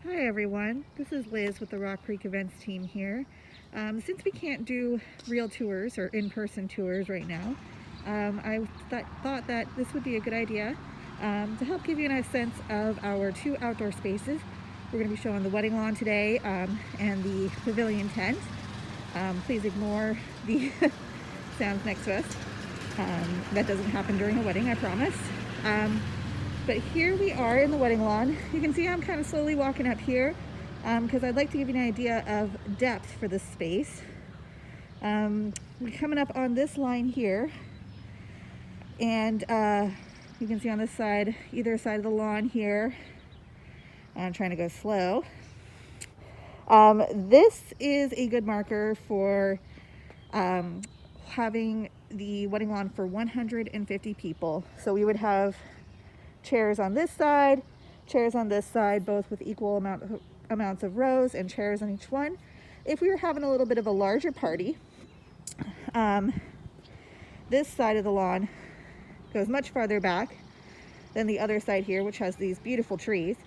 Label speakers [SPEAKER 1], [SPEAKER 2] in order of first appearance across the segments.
[SPEAKER 1] Hi everyone, this is Liz with the Rock Creek Events team here. Since we can't do real tours or in-person tours right now, I thought that this would be a good idea to help give you a sense of our two outdoor spaces. We're going to be showing the wedding lawn today and the pavilion tent. Please ignore the sounds next to us. That doesn't happen during a wedding, I promise. But here we are in the wedding lawn. You can see I'm kind of slowly walking up here because I'd like to give you an idea of depth for this space. We're coming up on this line here, and you can see on this side, either side of the lawn here. I'm trying to go slow. This is a good marker for having the wedding lawn for 150 people. So we would have chairs on this side, chairs on this side, both with equal amounts of rows and chairs on each one. If we were having a little bit of a larger party, this side of the lawn goes much farther back than the other side here, which has these beautiful trees,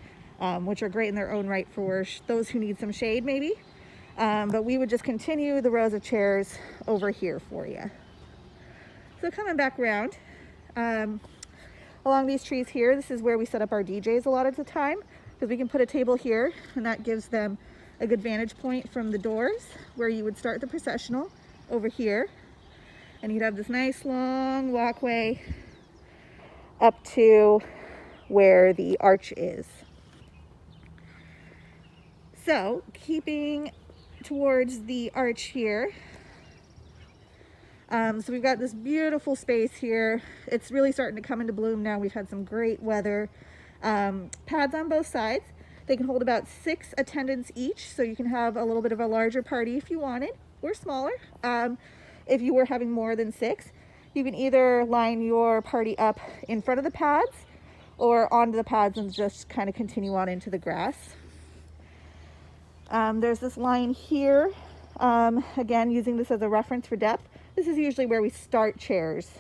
[SPEAKER 1] which are great in their own right for those who need some shade maybe. But we would just continue the rows of chairs over here for you. So coming back around, along these trees here, this is where we set up our DJs a lot of the time, because we can put a table here and that gives them a good vantage point from the doors where you would start the processional over here. And you'd have this nice long walkway up to where the arch is. So keeping towards the arch here, so we've got this beautiful space here. It's really starting to come into bloom now. We've had some great weather. Pads on both sides. They can hold about 6 attendants each, so you can have a little bit of a larger party if you wanted, or smaller. If you were having more than 6, you can either line your party up in front of the pads or onto the pads and just kind of continue on into the grass. There's this line here, again, using this as a reference for depth. This is usually where we start chairs.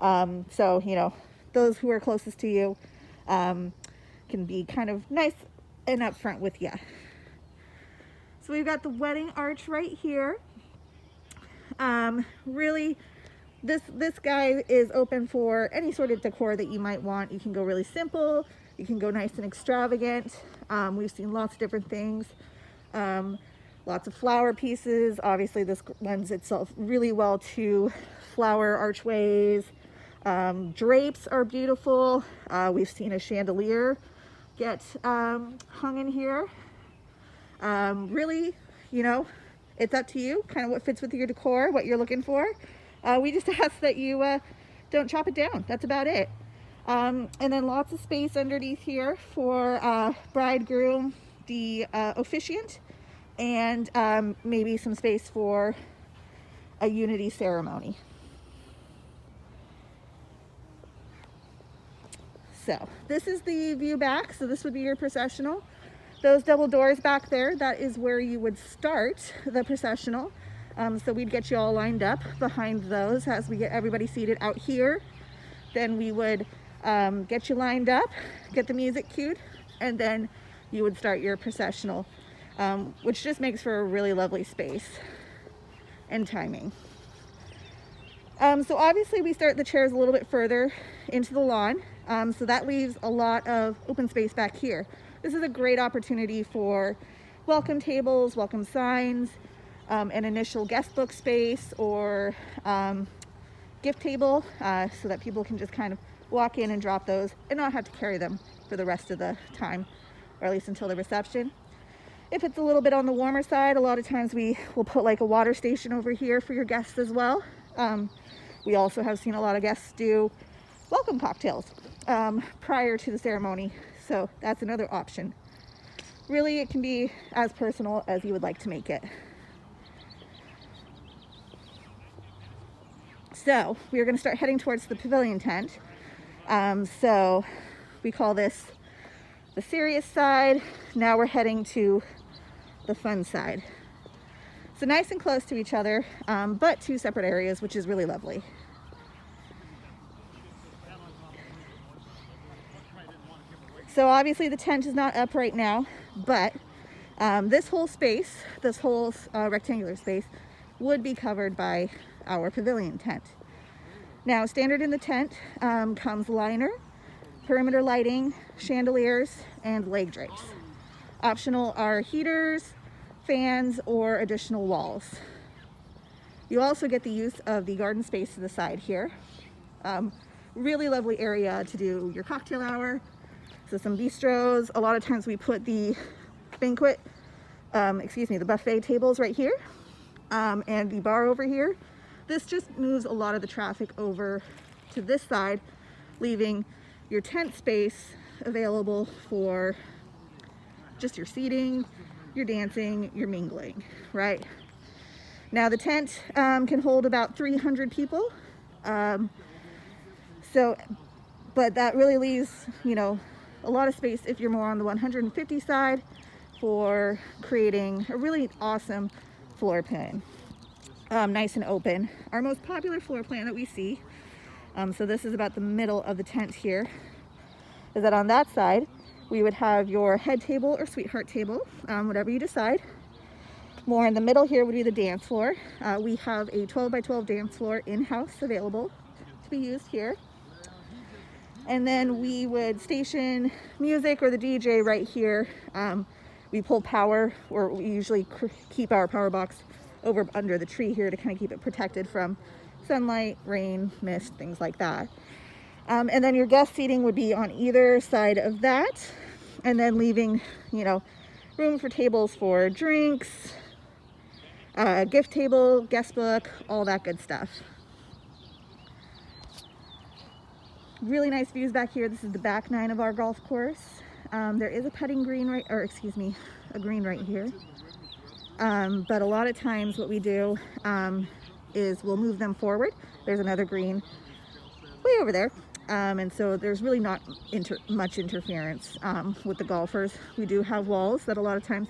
[SPEAKER 1] So, you know, those who are closest to you can be kind of nice and up front with you. So we've got the wedding arch right here. Really, this guy is open for any sort of decor that you might want. You can go really simple. You can go nice and extravagant. We've seen lots of different things. Lots of flower pieces. Obviously this lends itself really well to flower archways. Drapes are beautiful. We've seen a chandelier get hung in here. Really, you know, it's up to you, kind of what fits with your decor, what you're looking for. We just ask that you don't chop it down. That's about it. And then lots of space underneath here for bridegroom, the officiant, and maybe some space for a unity ceremony. So this is the view back. So this would be your processional. Those double doors back there, that is where you would start the processional. So we'd get you all lined up behind those as we get everybody seated out here. Then we would get you lined up, get the music cued, and then you would start your processional, which just makes for a really lovely space and timing. So obviously we start the chairs a little bit further into the lawn, so that leaves a lot of open space back here. This is a great opportunity for welcome tables, welcome signs, an initial guest book space, or gift table, so that people can just kind of walk in and drop those and not have to carry them for the rest of the time, or at least until the reception. If it's a little bit on the warmer side, a lot of times we will put like a water station over here for your guests as well. We also have seen a lot of guests do welcome cocktails prior to the ceremony, so that's another option. Really, it can be as personal as you would like to make it. So we are going to start heading towards the pavilion tent. So we call this the serious side. Now we're heading to the fun side. So nice and close to each other, but 2 separate areas, which is really lovely. So obviously the tent is not up right now, But this whole space, this whole rectangular space, would be covered by our pavilion tent. Now, standard in the tent comes liner, perimeter lighting, chandeliers, and leg drapes. Optional are heaters, fans, or additional walls. You also get the use of the garden space to the side here. Really lovely area to do your cocktail hour. So some bistros. A lot of times we put the the buffet tables right here, and the bar over here. This just moves a lot of the traffic over to this side, leaving your tent space available for just your seating, your dancing, your mingling, right? Now the tent can hold about 300 people. But that really leaves, a lot of space if you're more on the 150 side for creating a really awesome floor plan. Nice and open. Our most popular floor plan that we see, so this is about the middle of the tent here, is that on that side, we would have your head table or sweetheart table, whatever you decide. More in the middle here would be the dance floor. We have a 12 by 12 dance floor in-house available to be used here. And then we would station music or the DJ right here. We pull power, or we usually keep our power box over under the tree here to kind of keep it protected from sunlight, rain, mist, things like that. And then your guest seating would be on either side of that, and then leaving, room for tables for drinks, gift table, guest book, all that good stuff. Really nice views back here. This is the back 9 of our golf course. There is a putting green a green right here. But a lot of times what we do is we'll move them forward. There's another green way over there. And so there's really not much interference with the golfers. We do have walls that a lot of times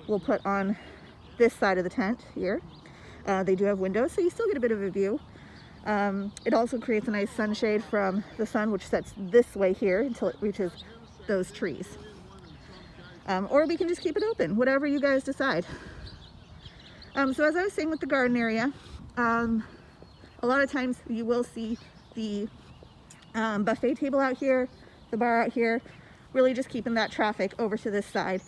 [SPEAKER 1] we'll put on this side of the tent here. They do have windows, so you still get a bit of a view. It also creates a nice sunshade from the sun, which sets this way here until it reaches those trees. Or we can just keep it open, whatever you guys decide. So as I was saying with the garden area, a lot of times you will see the buffet table out here, the bar out here, really just keeping that traffic over to this side.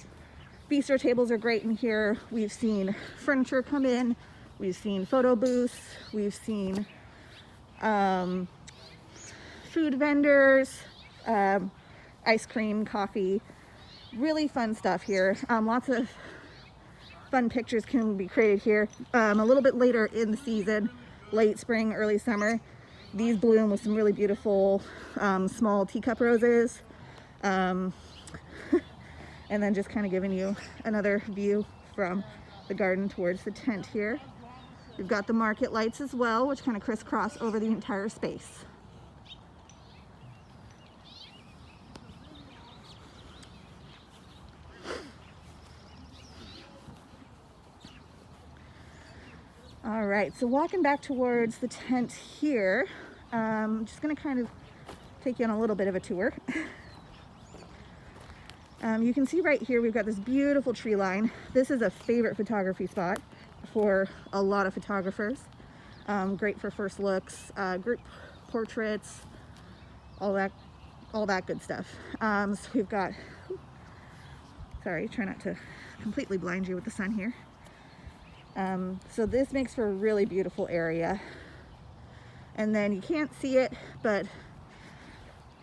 [SPEAKER 1] Bistro tables are great in here. We've seen furniture come in, we've seen photo booths, we've seen food vendors, ice cream, coffee, really fun stuff here. Lots of fun pictures can be created here. A little bit later in the season, late spring, early summer, these bloom with some really beautiful small teacup roses. And then just kind of giving you another view from the garden towards the tent here. We've got the market lights as well, which kind of crisscross over the entire space. All right, so walking back towards the tent here, I'm just gonna kind of take you on a little bit of a tour. You can see right here, we've got this beautiful tree line. This is a favorite photography spot for a lot of photographers. Great for first looks, group portraits, all that good stuff. So we've got, sorry, try not to completely blind you with the sun here. So this makes for a really beautiful area. And then you can't see it, but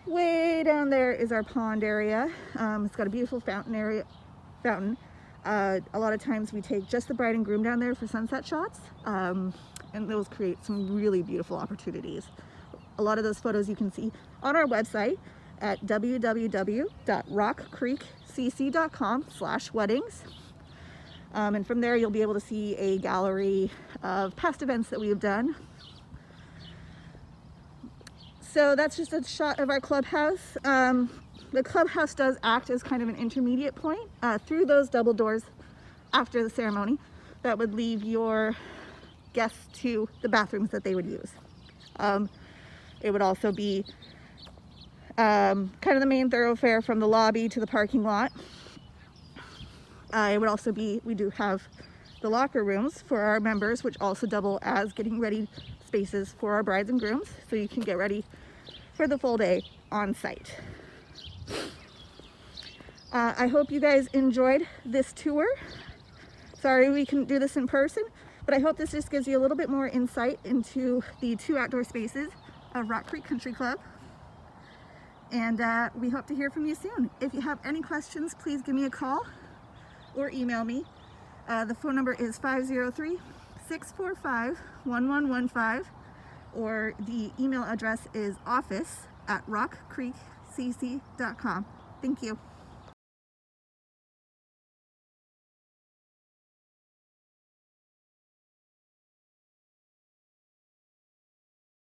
[SPEAKER 1] way down there is our pond area. It's got a beautiful fountain. A lot of times we take just the bride and groom down there for sunset shots, and those create some really beautiful opportunities. A lot of those photos you can see on our website at www.rockcreekcc.com/weddings. And from there you'll be able to see a gallery of past events that we have done. So that's just a shot of our clubhouse. The clubhouse does act as kind of an intermediate point through those double doors after the ceremony that would leave your guests to the bathrooms that they would use. It would also be kind of the main thoroughfare from the lobby to the parking lot. It would also be, we do have the locker rooms for our members, which also double as getting ready spaces for our brides and grooms, so you can get ready for the full day on site. I hope you guys enjoyed this tour. Sorry we couldn't do this in person, but I hope this just gives you a little bit more insight into the 2 outdoor spaces of Rock Creek Country Club. And we hope to hear from you soon. If you have any questions, please give me a call or email me. The phone number is 503-645-1115, or the email address is office@rockcreekcc.com. Thank you.